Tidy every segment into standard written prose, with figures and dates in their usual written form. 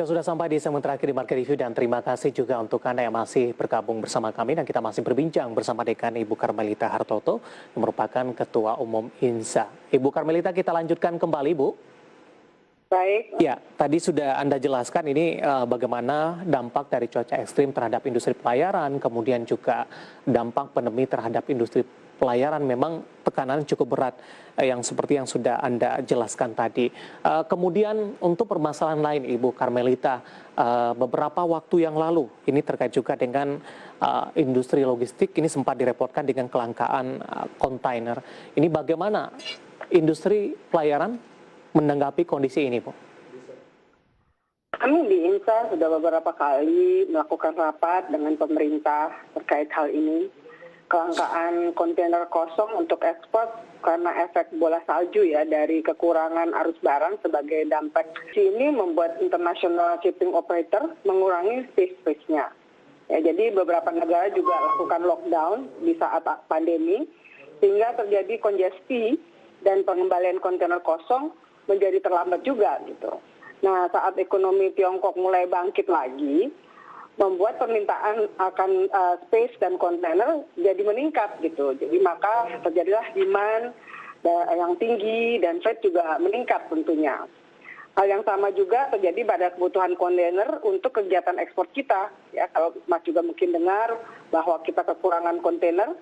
Kita sudah sampai di segmen terakhir di Market Review dan terima kasih juga untuk Anda yang masih bergabung bersama kami dan kita masih berbincang bersama Dekan Ibu Karmelita Hartoto yang merupakan Ketua Umum INSA. Ibu Karmelita, kita lanjutkan kembali, Bu. Baik. Ya, tadi sudah Anda jelaskan ini bagaimana dampak dari cuaca ekstrim terhadap industri pelayaran, kemudian juga dampak pandemi terhadap industri pelayaran memang tekanan cukup berat yang seperti yang sudah Anda jelaskan tadi. Kemudian untuk permasalahan lain, Ibu Karmelita, beberapa waktu yang lalu ini terkait juga dengan industri logistik ini sempat direpotkan dengan kelangkaan kontainer. Ini bagaimana industri pelayaran menanggapi kondisi ini, Bu? Kami di INSA sudah beberapa kali melakukan rapat dengan pemerintah terkait hal ini. Kelangkaan kontainer kosong untuk ekspor karena efek bola salju ya dari kekurangan arus barang sebagai dampak. Ini membuat international shipping operator mengurangi space-nya. Ya, jadi beberapa negara juga lakukan lockdown di saat pandemi sehingga terjadi kongesti dan pengembalian kontainer kosong menjadi terlambat juga gitu. Nah, saat ekonomi Tiongkok mulai bangkit lagi, membuat permintaan akan space dan kontainer jadi meningkat gitu. Jadi maka terjadilah demand yang tinggi dan freight juga meningkat tentunya. Hal yang sama juga terjadi pada kebutuhan kontainer untuk kegiatan ekspor kita. Ya, kalau Mas juga mungkin dengar bahwa kita kekurangan kontainer,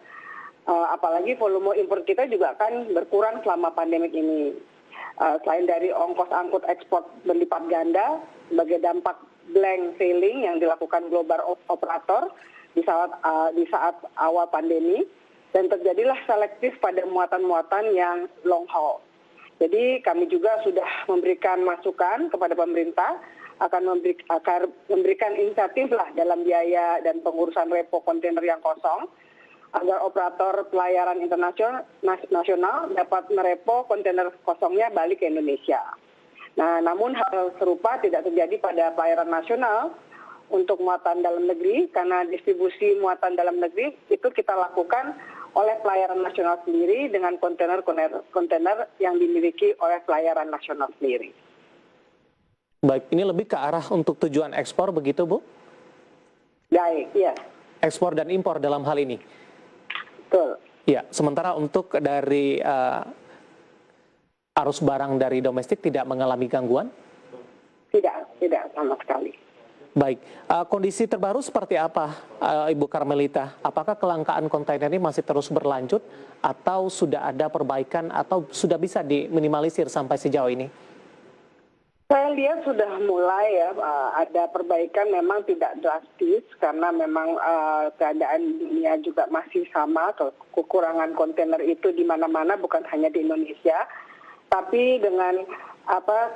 apalagi volume impor kita juga akan berkurang selama pandemik ini. Selain dari ongkos angkut ekspor berlipat ganda sebagai dampak blank sailing yang dilakukan global operator di saat awal pandemi, dan terjadilah selektif pada muatan-muatan yang long haul. Jadi kami juga sudah memberikan masukan kepada pemerintah akan memberikan insentif lah dalam biaya dan pengurusan repo kontainer yang kosong agar operator pelayaran internasional dapat merepo kontainer kosongnya balik ke Indonesia. Nah, namun hal serupa tidak terjadi pada pelayaran nasional untuk muatan dalam negeri karena distribusi muatan dalam negeri itu kita lakukan oleh pelayaran nasional sendiri dengan kontainer yang dimiliki oleh pelayaran nasional sendiri. Baik, ini lebih ke arah untuk tujuan ekspor begitu, Bu? Baik, iya. Ekspor dan impor dalam hal ini? Betul. Ya, sementara untuk dari arus barang dari domestik tidak mengalami gangguan? Tidak sama sekali. Baik, kondisi terbaru seperti apa, Ibu Karmelita? Apakah kelangkaan kontainer ini masih terus berlanjut atau sudah ada perbaikan atau sudah bisa diminimalisir sampai sejauh ini? Saya lihat sudah mulai ya ada perbaikan, memang tidak drastis karena memang keadaan dunia juga masih sama, kekurangan kontainer itu di mana-mana bukan hanya di Indonesia, tapi dengan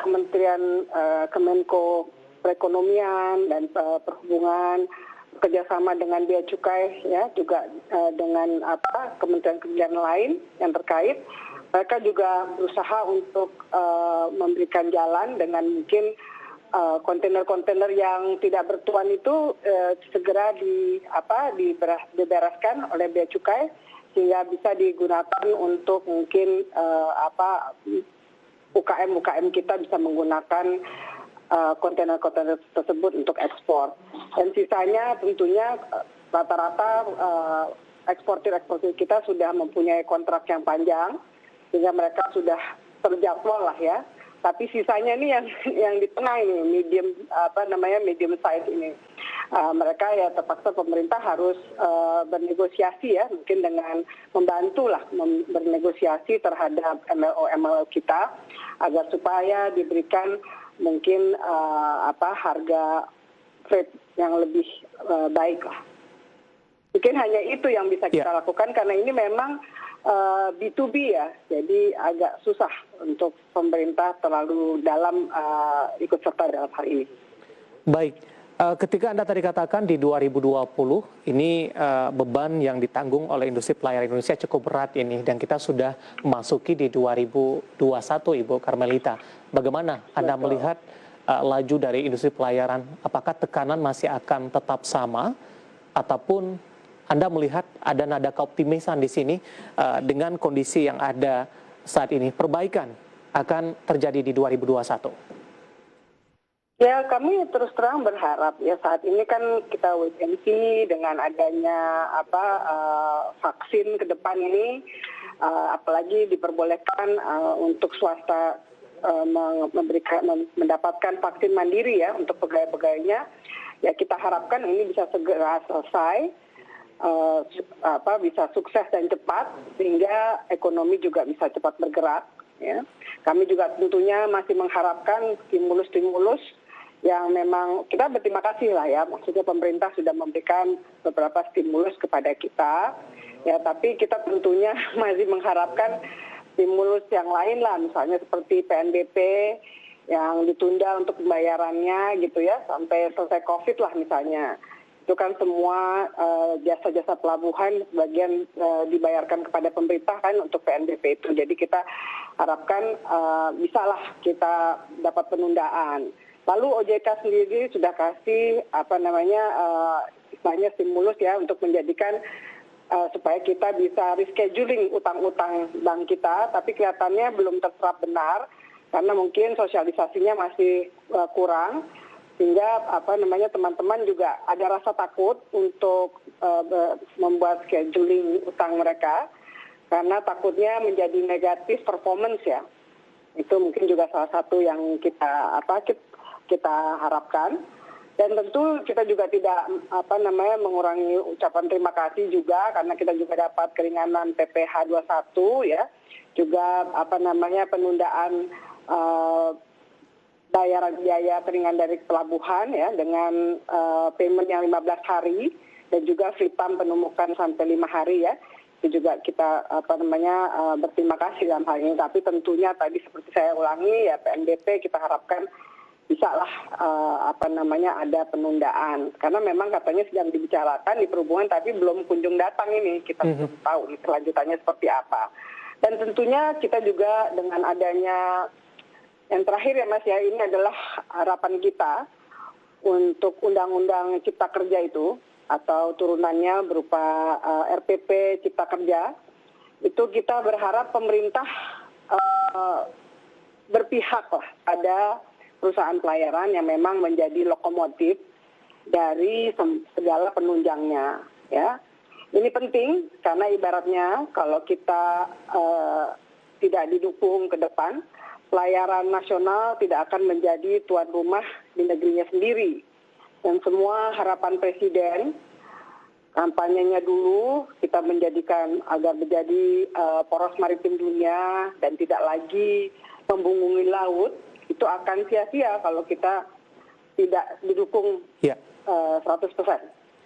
Kementerian Kemenko Perekonomian dan Perhubungan kerjasama dengan Bea Cukai ya juga dengan kementerian-kementerian lain yang terkait. Mereka juga berusaha untuk memberikan jalan dengan mungkin kontainer-kontainer yang tidak bertuan itu segera dibereskan oleh Bea Cukai sehingga bisa digunakan untuk mungkin UKM kita bisa menggunakan kontainer-kontainer tersebut untuk ekspor. Dan sisanya tentunya rata-rata eksportir kita sudah mempunyai kontrak yang panjang, sehingga mereka sudah terjadwal lah ya. Tapi sisanya ini yang di tengah ini, medium size ini. Mereka ya terpaksa pemerintah harus bernegosiasi ya, mungkin dengan membantu lah bernegosiasi terhadap MLO kita agar supaya diberikan mungkin harga freight yang lebih baik lah. Mungkin hanya itu yang bisa kita lakukan karena ini memang B2B ya, jadi agak susah untuk pemerintah terlalu dalam ikut serta dalam hal ini. Baik, ketika Anda tadi katakan di 2020 ini beban yang ditanggung oleh industri pelayaran Indonesia cukup berat ini dan kita sudah memasuki di 2021, Ibu Karmelita. Bagaimana Anda melihat laju dari industri pelayaran? Apakah tekanan masih akan tetap sama ataupun Anda melihat ada nada keoptimisan di sini dengan kondisi yang ada saat ini, perbaikan akan terjadi di 2021? Ya, kami terus terang berharap ya saat ini kan kita wait and see dengan adanya vaksin ke depan ini, apalagi diperbolehkan untuk swasta mendapatkan vaksin mandiri ya untuk pegawai-pegawainya. Ya kita harapkan ini bisa segera selesai, bisa sukses dan cepat sehingga ekonomi juga bisa cepat bergerak. Ya. Kami juga tentunya masih mengharapkan stimulus-stimulus yang memang kita berterima kasih lah ya, maksudnya pemerintah sudah memberikan beberapa stimulus kepada kita, ya tapi kita tentunya masih mengharapkan stimulus yang lain lah, misalnya seperti PNBP yang ditunda untuk pembayarannya gitu ya, sampai selesai COVID lah misalnya. Itu kan semua jasa-jasa pelabuhan sebagian dibayarkan kepada pemerintah kan untuk PNBP itu, jadi kita harapkan bisalah kita dapat penundaan. Lalu OJK sendiri sudah kasih istilahnya stimulus ya untuk menjadikan supaya kita bisa rescheduling utang-utang bank kita, tapi kelihatannya belum terserap benar karena mungkin sosialisasinya masih kurang, sehingga teman-teman juga ada rasa takut untuk membuat scheduling utang mereka karena takutnya menjadi negatif performance ya. Itu mungkin juga salah satu yang kita harapkan, dan tentu kita juga tidak mengurangi ucapan terima kasih juga karena kita juga dapat keringanan PPh 21 ya, juga penundaan bayaran biaya keringan dari pelabuhan ya dengan payment yang 15 hari dan juga FIPAM penemukan sampai 5 hari ya. Itu juga kita berterima kasih dalam hal ini, tapi tentunya tadi seperti saya ulangi ya, PNBP kita harapkan bisalah ada penundaan karena memang katanya sedang dibicarakan di perhubungan tapi belum kunjung datang ini, kita belum tahu kelanjutannya seperti apa. Dan tentunya kita juga dengan adanya yang terakhir ya Mas ya, ini adalah harapan kita untuk Undang-Undang Cipta Kerja itu atau turunannya berupa RPP Cipta Kerja, itu kita berharap pemerintah berpihak lah pada perusahaan pelayaran yang memang menjadi lokomotif dari segala penunjangnya ya. Ini penting karena ibaratnya kalau kita tidak didukung ke depan, pelayaran nasional tidak akan menjadi tuan rumah di negerinya sendiri. Dan semua harapan Presiden, kampanyenya dulu kita menjadikan agar menjadi poros maritim dunia dan tidak lagi membungkungi laut, itu akan sia-sia kalau kita tidak didukung 100%.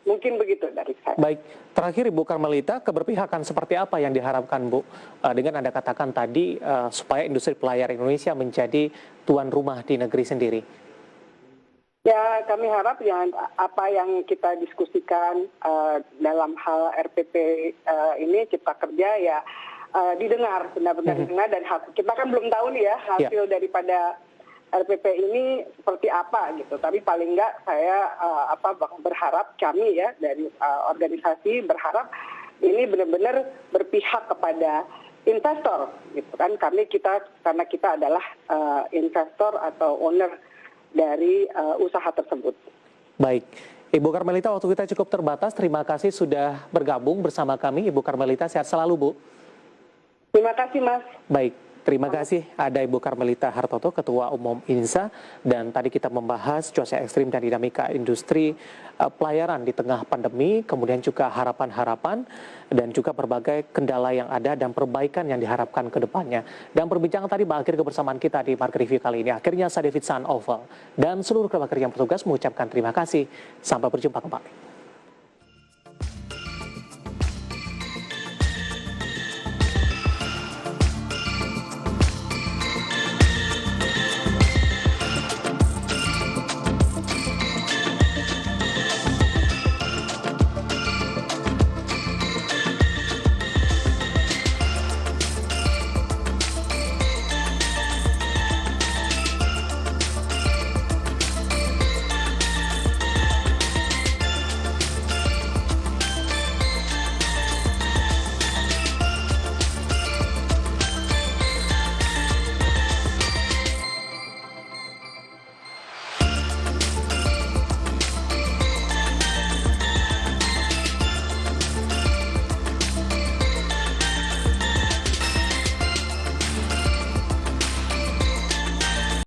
Mungkin begitu dari saya. Baik, terakhir Ibu Karmelita, keberpihakan seperti apa yang diharapkan Bu dengan Anda katakan tadi supaya industri pelayaran Indonesia menjadi tuan rumah di negeri sendiri? Ya, kami harap apa yang kita diskusikan dalam hal RPP ini Cipta Kerja ya didengar, benar-benar didengar, dan kita kan belum tahu nih ya hasil daripada RPP ini seperti apa gitu. Tapi paling enggak saya berharap kami ya dari organisasi berharap ini benar-benar berpihak kepada investor gitu kan. Karena kita adalah investor atau owner dari usaha tersebut. Baik. Ibu Karmelita, waktu kita cukup terbatas. Terima kasih sudah bergabung bersama kami. Ibu Karmelita, sehat selalu Bu. Terima kasih Mas. Baik. Terima kasih, ada Ibu Karmelita Hartoto, Ketua Umum INSA, dan tadi kita membahas cuaca ekstrim dan dinamika industri pelayaran di tengah pandemi, kemudian juga harapan-harapan, dan juga berbagai kendala yang ada dan perbaikan yang diharapkan ke depannya. Dan perbincangan tadi berakhir kebersamaan kita di Market Review kali ini. Akhirnya saya David San Oval dan seluruh kru yang bertugas mengucapkan terima kasih. Sampai berjumpa kembali.